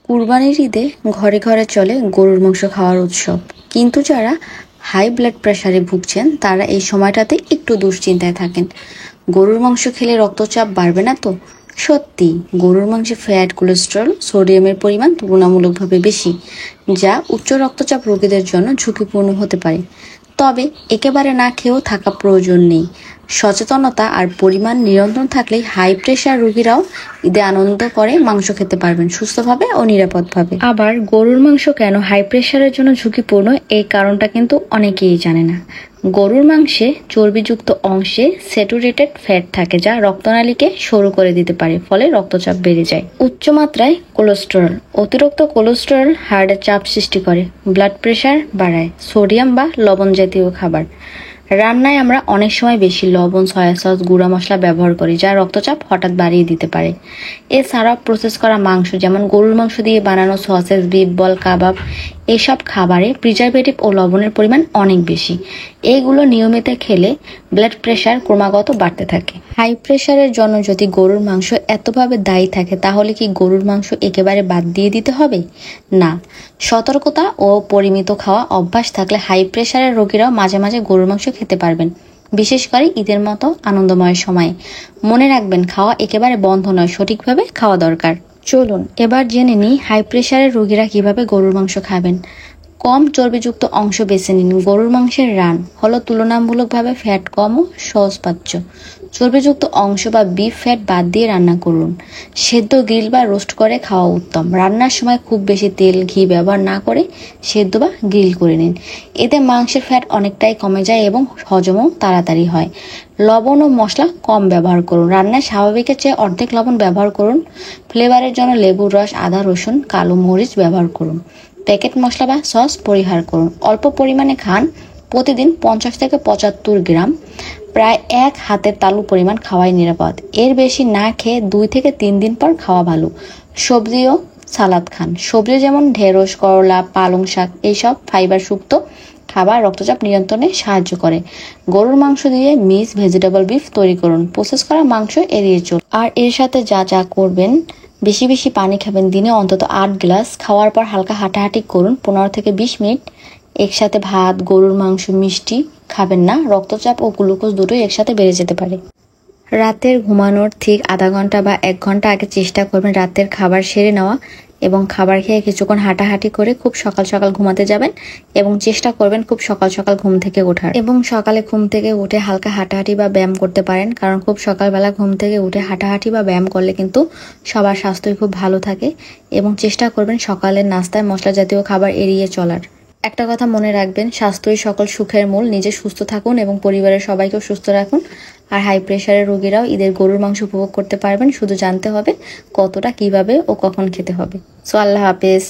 কুরবানির ঈদে ঘরে ঘরে চলে গরুর মাংস খাওয়ার উৎসব। কিন্তু যারা হাই ব্লাড প্রেশারে ভুগছেন তারা এই সময়টাতে একটু দুশ্চিন্তায় থাকেন। গরুর মাংস খেলে রক্তচাপ বাড়বে না তো? সত্যি, গরুর মাংসে ফ্যাট, কোলেস্টেরল, সোডিয়ামের পরিমাণ তুলনামূলকভাবে বেশি, যা উচ্চ রক্তচাপ রোগীদের জন্য ঝুঁকিপূর্ণ হতে পারে। তবে একেবারে না খেয়েও থাকা প্রয়োজন নেই। সচেতনতা আর পরিমাণ নিয়ন্ত্রণ থাকলেই হাই প্রেশার রোগীরাও ঈদে আনন্দ করে মাংস খেতে পারবেন সুস্থভাবে ও নিরাপদভাবে। আবার গরুর মাংস কেন হাই প্রেশারের জন্য ঝুঁকিপূর্ণ, এই কারণটা কিন্তু অনেকেই জানে না। গরুর মাংসে চর্বিযুক্ত অংশে স্যাচুরেটেড ফ্যাট থাকে, যা রক্তনালীকে সরু করে দিতে পারে, ফলে রক্তচাপ বেড়ে যায়। উচ্চমাত্রায় কোলেস্টেরল, অতিরিক্ত কোলেস্টেরল হার্টের চাপ সৃষ্টি করে, ব্লাড প্রেশার বাড়ায়। সোডিয়াম বা লবণ জাতীয় খাবার, রান্নায় আমরা অনেক সময় বেশি লবণ, সয়া সস, গুঁড়া মশলা ব্যবহার করি, যা রক্তচাপ হঠাৎ বাড়িয়ে দিতে পারে। এছাড়াও প্রসেস করা মাংস, যেমন গরুর মাংস দিয়ে বানানো সসেজ, বিফ বল, কাবাব, এসব খাবারে প্রিজারভেটিভ ও লবণের পরিমাণ অনেক বেশি। এইগুলো নিয়মিত খেলে ব্লাড প্রেশার ক্রমাগত বাড়তে থাকে। হাই প্রেশারের জন্য যদি গরুর মাংস এতভাবে দায়ী থাকে, তাহলে কি গরুর মাংস একেবারে বাদ দিয়ে দিতে হবে? না, সতর্কতা ও পরিমিত খাওয়া অভ্যাস থাকলে হাই প্রেশারের রোগীরাও মাঝে মাঝে গরুর মাংস খেতে পারবেন, বিশেষ করে ঈদের মতো আনন্দময় সময়ে। মনে রাখবেন, খাওয়া একেবারে বন্ধ নয়, সঠিকভাবে খাওয়া দরকার। চলুন এবার জেনে নিই হাই প্রেশারের রোগীরা কিভাবে গরুর মাংস খাবেন। কম চর্বিযুক্ত অংশ বেছে নিন। গরুর মাংসের রান হলো তুলনামূলকভাবে ফ্যাট কম ও সহজপাচ্য। চর্বিযুক্ত অংশ বা বিফ ফ্যাট বাদ দিয়ে রান্না করুন। সেদ্ধ, গ্রিল বা রোস্ট করে খাওয়া উত্তম। রান্নার সময় খুব বেশি তেল, ঘি ব্যবহার না করে সেদ্ধ বা গ্রিল করে নিন। এতে মাংসের ফ্যাট অনেকটাই কমে যায় এবং হজমও তাড়াতাড়ি হয়। লবণ ও মশলা কম ব্যবহার করুন। রান্নায় স্বাভাবিকের চেয়ে অর্ধেক লবণ ব্যবহার করুন। ফ্লেভারের জন্য লেবুর রস, আদা, রসুন, কালো মরিচ ব্যবহার করুন। প্যাকেট মশলা বা সস পরিহার করুন। অল্প পরিমাণে খান। প্রতিদিন 50 থেকে 75 গ্রাম, প্রায় 1 হাতের তালু পরিমাণ খাওয়াই নিরাপদ। এর বেশি না খেয়ে 2 থেকে 3 দিন পর খাওয়া ভালো। সবজি ও সালাদ খান। সবজি যেমন ঢেঁড়স, করলা, পালং শাক, এইসব ফাইবার যুক্ত খাবার রক্তচাপ নিয়ন্ত্রণে সাহায্য করে। গরুর মাংস দিয়ে ভেজিটেবল বিফ তৈরি করুন। প্রসেস করা মাংস এড়িয়ে চলুন। আর এর সাথে যা যা করবেন, বেশি বেশি পানি খাবেন। দিনে অন্তত 8 গ্লাস। খাওয়ার পর হালকা হাঁটাহাঁটি করুন 15 থেকে 20 মিনিট। একসাথে ভাত, গরুর মাংস, মিষ্টি খাবেন না। রক্তচাপ ও গ্লুকোজ দুটোই একসাথে বেড়ে যেতে পারে। রাতের ঘুমানোর ঠিক আধা ঘন্টা বা 1 ঘন্টা আগে চেষ্টা করবেন রাতের খাবার সেরে নেওয়া এবং খাবার খেয়ে কিছুক্ষণ হাঁটাহাঁটি করে খুব সকাল সকাল ঘুমাতে যাবেন এবং চেষ্টা করবেন খুব সকাল সকাল ঘুম থেকে ওঠার। এবং সকালে ঘুম থেকে উঠে হালকা হাঁটাহাঁটি বা ব্যায়াম করতে পারেন, কারণ খুব সকালবেলা ঘুম থেকে উঠে হাঁটাহাঁটি বা ব্যায়াম করলে কিন্তু সবার স্বাস্থ্যই খুব ভালো থাকে। এবং চেষ্টা করবেন সকালের নাস্তায় মশলা জাতীয় খাবার এড়িয়ে চলার। একটা কথা মনে রাখবেন, স্বাস্থ্যই সকল সুখের মূল। নিজে সুস্থ থাকুন এবং পরিবারের সবাইকেও সুস্থ রাখুন। আর হাই প্রেশারের রোগীরাও ঈদের গরুর মাংস উপভোগ করতে পারবেন, শুধু জানতে হবে কতটা, কিভাবে ও কখন খেতে হবে। সো আল্লাহ হাফেজ।